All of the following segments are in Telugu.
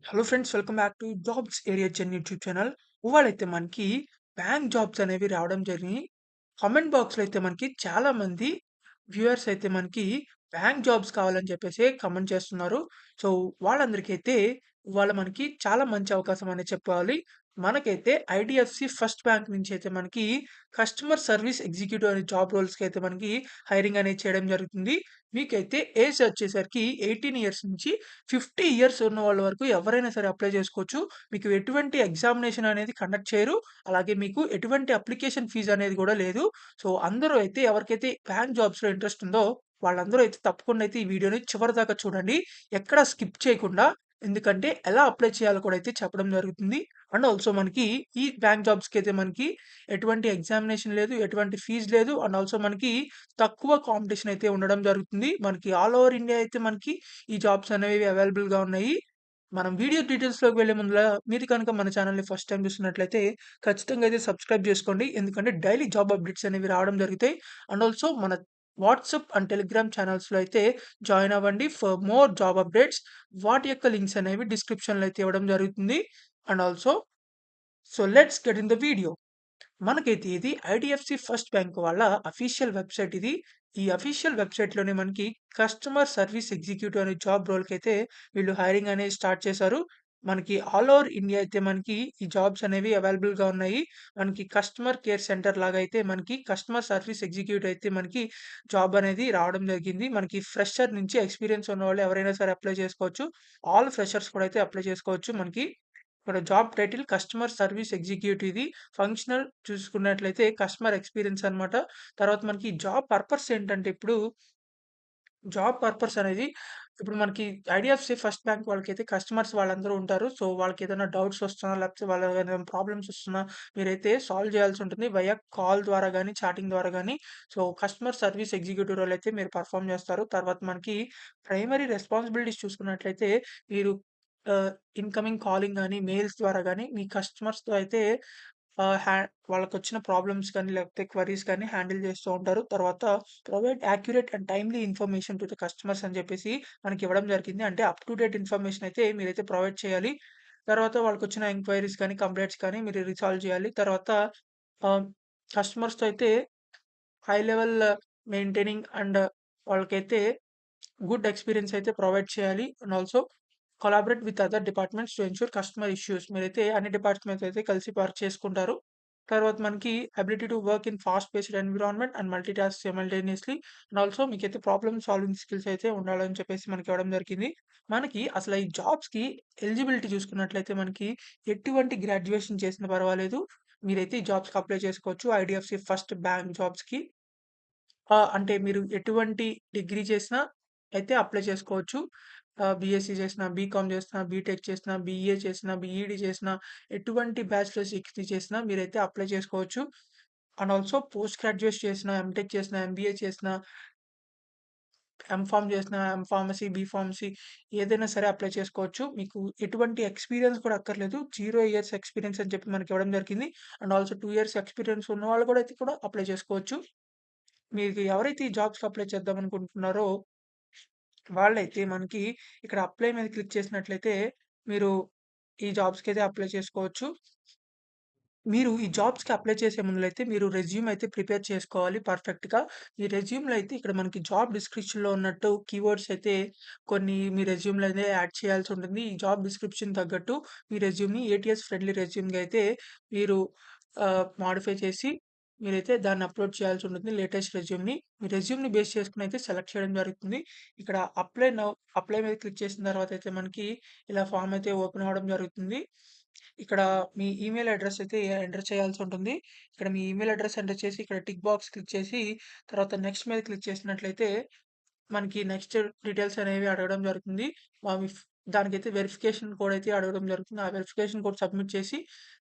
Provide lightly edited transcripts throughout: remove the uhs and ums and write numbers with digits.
Hello friends, welcome back to jobs area చెన్ యూట్యూబ్ ఛానల్. ఇవాళైతే మనకి బ్యాంక్ జాబ్స్ అనేవి రావడం జరిగినాయి. కామెంట్ బాక్స్‌లో అయితే మనకి చాలా మంది వ్యూయర్స్ అయితే మనకి బ్యాంక్ జాబ్స్ కావాలని చెప్పేసి కామెంట్ చేస్తున్నారు. సో, వాళ్ళందరికైతే ఇవాళ మనకి చాలా మంచి అవకాశం అనే చెప్పాలి. మనకైతే ఐడీఎఫ్‌సి ఫస్ట్ బ్యాంక్ నుంచి అయితే మనకి కస్టమర్ సర్వీస్ ఎగ్జిక్యూటివ్ అనే జాబ్ రోల్స్‌కి అయితే మనకి హైరింగ్ అనేది చేయడం జరుగుతుంది. మీకైతే ఏజ్ వచ్చేసరికి 18 ఇయర్స్ నుంచి 50 ఇయర్స్ ఉన్న వాళ్ళ వరకు ఎవరైనా సరే అప్లై చేసుకోవచ్చు. మీకు ఎటువంటి ఎగ్జామినేషన్ అనేది కండక్ట్ చేయరు. అలాగే మీకు ఎటువంటి అప్లికేషన్ ఫీజ్ అనేది గూడా లేదు. సో, అందరూ అయితే ఎవరికైతే బ్యాంక్ జాబ్స్‌లో ఇంట్రెస్ట్ ఉందో వాళ్ళందరూ అయితే తప్పకుండా అయితే ఈ వీడియోని చివరిదాకా చూడండి. ఎక్కడ స్కిప్ చేయకుండా. ఎందుకంటే ఎలా అప్లై చేయాలో కూడా అయితే చెప్పడం జరుగుతుంది. అండ్ ఆల్సో మనకి ఈ బ్యాంక్ జాబ్స్‌కైతే మనకి ఎటువంటి ఎగ్జామినేషన్ లేదు. ఎటువంటి ఫీజ్ లేదు. అండ్ ఆల్సో మనకి తక్కువ కాంపిటీషన్ అయితే ఉండడం జరుగుతుంది. మనకి ఆల్ ఓవర్ ఇండియా అయితే మనకి ఈ జాబ్స్ అనేవి అవైలబుల్‌గా ఉన్నాయి. మనం వీడియో డీటెయిల్స్‌లోకి వెళ్ళే ముందుల మీరు కనుక మన ఛానెల్‌ని ఫస్ట్ టైమ్ చూస్తున్నట్లయితే ఖచ్చితంగా అయితే సబ్స్క్రైబ్ చేసుకోండి. ఎందుకంటే డైలీ జాబ్ అప్డేట్స్ అనేవి రావడం జరుగుతాయి. అండ్ ఆల్సో మన వాట్సాప్ అండ్ టెలిగ్రామ్ ఛానల్స్‌లో అయితే జాయిన్ అవ్వండి ఫర్ మోర్ జాబ్ అప్డేట్స్. వాటి యొక్క లింక్స్ అనేవి డిస్క్రిప్షన్‌లో అయితే ఇవ్వడం జరుగుతుంది. And also let's get in the video. మనకైతే ఇది ఐడీఎఫ్‌సి ఫస్ట్ బ్యాంక్ వాళ్ళ అఫీషియల్ వెబ్‌సైట్ ఇది. ఈ అఫీషియల్ వెబ్‌సైట్‌లోనే మనకి కస్టమర్ సర్వీస్ ఎగ్జిక్యూటివ్ అనే జాబ్ రోల్‌కైతే వీళ్ళు హైరింగ్ అనేది స్టార్ట్ చేశారు. మనకి ఆల్ ఓవర్ ఇండియా అయితే మనకి ఈ జాబ్స్ అనేవి అవైలబుల్‌గా ఉన్నాయి. మనకి కస్టమర్ కేర్ సెంటర్ లాగా అయితే మనకి కస్టమర్ సర్వీస్ ఎగ్జిక్యూటివ్ అయితే మనకి జాబ్ అనేది రావడం జరిగింది. మనకి ఫ్రెషర్ నుంచి ఎక్స్‌పీరియన్స్ ఉన్నవాళ్ళు ఎవరైనా సరే అప్లై చేసుకోవచ్చు. ఆల్ ఫ్రెషర్స్ కూడా అయితే అప్లై చేసుకోవచ్చు మనకి. ఇక్కడ job title customer service executive ఇది. ఫంక్షనల్ చూసుకున్నట్లయితే కస్టమర్ ఎక్స్‌పీరియన్స్ అన్నమాట. తర్వాత మనకి జాబ్ పర్పస్ ఏంటంటే ఇప్పుడు జాబ్ పర్పస్ అనేది ఇప్పుడు మనకి ఐడీఎఫ్‌సి ఫస్ట్ బ్యాంక్ వాళ్ళకైతే కస్టమర్స్ వాళ్ళందరూ ఉంటారు. సో, వాళ్ళకేదైనా డౌట్స్ వస్తున్నా లేకపోతే వాళ్ళకేదైనా ప్రాబ్లమ్స్ వస్తున్నా మీరైతే సాల్వ్ చేయాల్సి ఉంటుంది. వైయా కాల్ ద్వారా గాని, చాటింగ్ ద్వారా గాని. So, customer service executive role అయితే మీరు పెర్ఫార్మ్ చేస్తారు. తర్వాత మనకి ప్రైమరీ రెస్పాన్సిబిలిటీస్ చూసుకున్నట్లయితే మీరు ఆహ్, ఇన్‌కమింగ్ కాలింగ్ గాని, మెయిల్స్ ద్వారా గాని మీ కస్టమర్స్‌తో అయితే ఆహ్, హ్యా వాళ్ళకొచ్చిన ప్రాబ్లమ్స్ కానీ, లేకపోతే క్వెరీస్ కానీ హ్యాండిల్ చేస్తూ ఉంటారు. తర్వాత provide accurate and timely information to the customers అని చెప్పేసి మనకివ్వడం జరిగింది. అంటే అప్ టు డేట్ ఇన్ఫర్మేషన్ అయితే మీరైతే ప్రొవైడ్ చేయాలి. తర్వాత వాళ్ళకొచ్చిన ఎంక్వైరీస్ కానీ, కంప్లెయింట్స్ కానీ మీరు రిసాల్వ్ చేయాలి. తర్వాత ఆహ్, కస్టమర్స్‌తో అయితే హై లెవెల్ మెయింటైనింగ్ అండ్ వాళ్ళకైతే గుడ్ ఎక్స్‌పీరియన్స్ అయితే ప్రొవైడ్ చేయాలి. And also collaborate with other departments to ensure customer issues. మీరైతే అన్ని డిపార్ట్‌మెంట్స్ అయితే కలిసి వర్క్ చేసుకుంటారు. తర్వాత మనకి ability to work in fast paced environment and multi task simultaneously. And also మీకైతే ప్రాబ్లమ్ సాల్వింగ్ స్కిల్స్ అయితే ఉండాలని చెప్పేసి మనకివ్వడం జరిగింది. మనకి అసల ఈ జాబ్స్‌కి ఎలిజిబిలిటీ చూసుకున్నట్లయితే మనకి ఎటువంటి గ్రాడ్యుయేషన్ చేసినా పర్వాలేదు. మీరైతే ఈ జాబ్స్‌కి అప్లై చేసుకోవచ్చు. ఐడీఎఫ్‌సి ఫస్ట్ బ్యాంక్ జాబ్స్‌కి. అంటే మీరు ఎటువంటి డిగ్రీ చేసినా అయితే అప్లై చేసుకోవచ్చు. బీఎస్సీ చేసినా, బీకామ్ చేసినా, బీటెక్ చేసినా, బీఈఏ చేసినా, బీఈడీ చేసినా, ఎటువంటి బ్యాచిలర్స్ డిగ్రీ చేసినా మీరైతే అప్లై చేసుకోవచ్చు. అండ్ ఆల్సో పోస్ట్ గ్రాడ్యుయేట్ చేసినా, ఎంటెక్ చేసినా, ఎంబీఏ చేసినా, ఎంఫార్మ్ చేసినా, ఎంఫార్మసీ, బీఫార్మసీ ఏదైనా సరే అప్లై చేసుకోవచ్చు. మీకు ఎటువంటి ఎక్స్‌పీరియన్స్ కూడా అక్కర్లేదు. 0 ఇయర్స్ ఎక్స్‌పీరియన్స్ అని చెప్పి మనకివ్వడం జరిగింది. అండ్ ఆల్సో 2 ఇయర్స్ ఎక్స్‌పీరియన్స్ ఉన్నవాళ్ళు కూడా అయితే కూడా అప్లై చేసుకోవచ్చు. మీకు ఎవరైతే ఈ జాబ్స్‌కి అప్లై చేద్దామనుకుంటున్నారో వాళ్ళైతే మనకి ఇక్కడ అప్లై మీద క్లిక్ చేసినట్లయితే మీరు ఈ జాబ్స్‌కైతే అప్లై చేసుకోవచ్చు. మీరు ఈ జాబ్స్‌కి అప్లై చేసే ముందులైతే మీరు రెజ్యూమ్ అయితే ప్రిపేర్ చేసుకోవాలి పర్ఫెక్ట్‌గా. ఈ రెజ్యూమ్‌లో అయితే ఇక్కడ మనకి జాబ్ డిస్క్రిప్షన్‌లో ఉన్నట్టు కీవర్డ్స్ అయితే కొన్ని మీ రెజ్యూమ్‌లో అయితే యాడ్ చేయాల్సి ఉంటుంది. ఈ జాబ్ డిస్క్రిప్షన్ తగ్గట్టు మీ రెజ్యూమ్‌ని ఏటీఎస్ ఫ్రెండ్లీ రెజ్యూమ్‌గా అయితే మీరు మోడిఫై చేసి మీరైతే దాన్ని అప్‌లోడ్ చేయాల్సి ఉంటుంది లేటెస్ట్ రెజ్యూమ్‌ని. మీ రెజ్యూమ్‌ని బేస్ చేసుకొని అయితే సెలెక్ట్ చేయడం జరుగుతుంది. ఇక్కడ అప్లై మీద క్లిక్ చేసిన తర్వాత అయితే మనకి ఇలా ఫార్మ్ అయితే ఓపెన్ అవ్వడం జరుగుతుంది. ఇక్కడ మీ ఈమెయిల్ అడ్రెస్ అయితే ఎంటర్ చేయాల్సి ఉంటుంది. ఇక్కడ మీ ఈమెయిల్ అడ్రెస్ ఎంటర్ చేసి ఇక్కడ టిక్ బాక్స్ క్లిక్ చేసి తర్వాత నెక్స్ట్ మీద క్లిక్ చేసినట్లయితే మనకి నెక్స్ట్ డీటెయిల్స్ అనేవి అడగడం జరుగుతుంది. అవి దానికైతే వెరిఫికేషన్ కోడ్ అయితే అడగడం జరుగుతుంది. ఆ వెరిఫికేషన్ కోడ్ సబ్మిట్ చేసి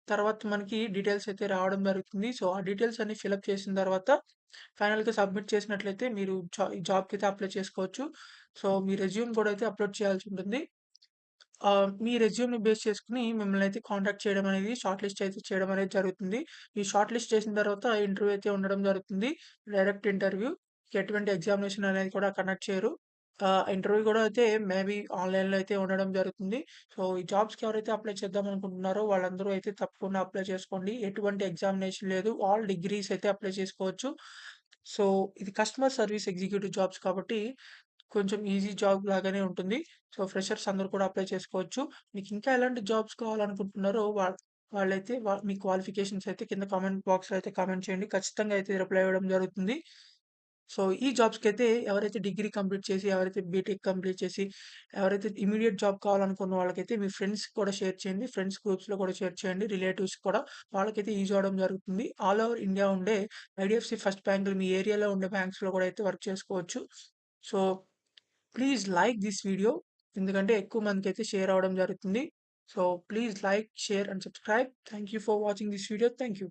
తర్వాత మనకి డీటెయిల్స్ అయితే రావడం జరుగుతుంది. సో, ఆ డీటెయిల్స్ అన్ని ఫిలప్ చేసిన తర్వాత ఫైనల్‌గా సబ్మిట్ చేసినట్లయితే మీరు ఈ జాబ్‌కైతే అప్లై చేసుకోవచ్చు. సో, మీ రెజ్యూమ్ కూడా అయితే అప్‌లోడ్ చేయాల్సి ఉంటుంది. మీ రెజ్యూమ్‌ని బేస్ చేసుకొని మిమ్మల్ని అయితే కాంటాక్ట్ చేయడం అనేది షార్ట్ లిస్ట్ అయితే చేయడం అనేది జరుగుతుంది. ఈ షార్ట్ లిస్ట్ చేసిన తర్వాత ఇంటర్వ్యూ అయితే ఉండడం జరుగుతుంది. Direct interview. ఎటువంటి ఎగ్జామినేషన్ అనేది కూడా కండక్ట్ చేయరు. ఇంటర్వ్యూ గూడా అయితే మేబీ ఆన్‌లైన్‌లో అయితే ఉండడం జరుగుతుంది. సో, ఈ జాబ్స్‌కి ఎవరైతే అప్లై చేద్దాం అనుకుంటున్నారో వాళ్ళందరూ అయితే తప్పకుండా అప్లై చేసుకోండి. ఎటువంటి ఎగ్జామినేషన్ లేదు. ఆల్ డిగ్రీస్ అయితే అప్లై చేసుకోవచ్చు. సో, ఇది కస్టమర్ సర్వీస్ ఎగ్జిక్యూటివ్ జాబ్స్ కాబట్టి కొంచెం ఈజీ జాబ్ లాగానే ఉంటుంది. సో, ఫ్రెషర్స్ అందరూ కూడా అప్లై చేసుకోవచ్చు. మీకు ఇంకా ఎలాంటి జాబ్స్ కావాలనుకుంటున్నారో వాళ్ళైతే మీ క్వాలిఫికేషన్స్ అయితే కింద కామెంట్ బాక్స్‌లో అయితే కామెంట్ చేయండి. ఖచ్చితంగా అయితే రిప్లై ఇవ్వడం జరుగుతుంది. సో, ఈ జాబ్స్‌కైతే ఎవరైతే డిగ్రీ కంప్లీట్ చేసి, ఎవరైతే బీటెక్ కంప్లీట్ చేసి, ఎవరైతే ఇమ్మీడియేట్ జాబ్ కావాలనుకున్న వాళ్ళకైతే మీ ఫ్రెండ్స్‌కి కూడా షేర్ చేయండి. ఫ్రెండ్స్ గ్రూప్స్‌లో కూడా షేర్ చేయండి. రిలేటివ్స్‌కి కూడా వాళ్ళకైతే యూజ్ అవ్వడం జరుగుతుంది. ఆల్ ఓవర్ ఇండియా ఉండే ఐడీఎఫ్‌సీ ఫస్ట్ బ్యాంకులు మీ ఏరియాలో ఉండే బ్యాంక్స్‌లో కూడా అయితే వర్క్ చేసుకోవచ్చు. So, please like this video. ఎందుకంటే ఎక్కువ మందికైతే షేర్ అవ్వడం జరుగుతుంది. So, please like, share and subscribe. Thank you for watching this video. Thank you.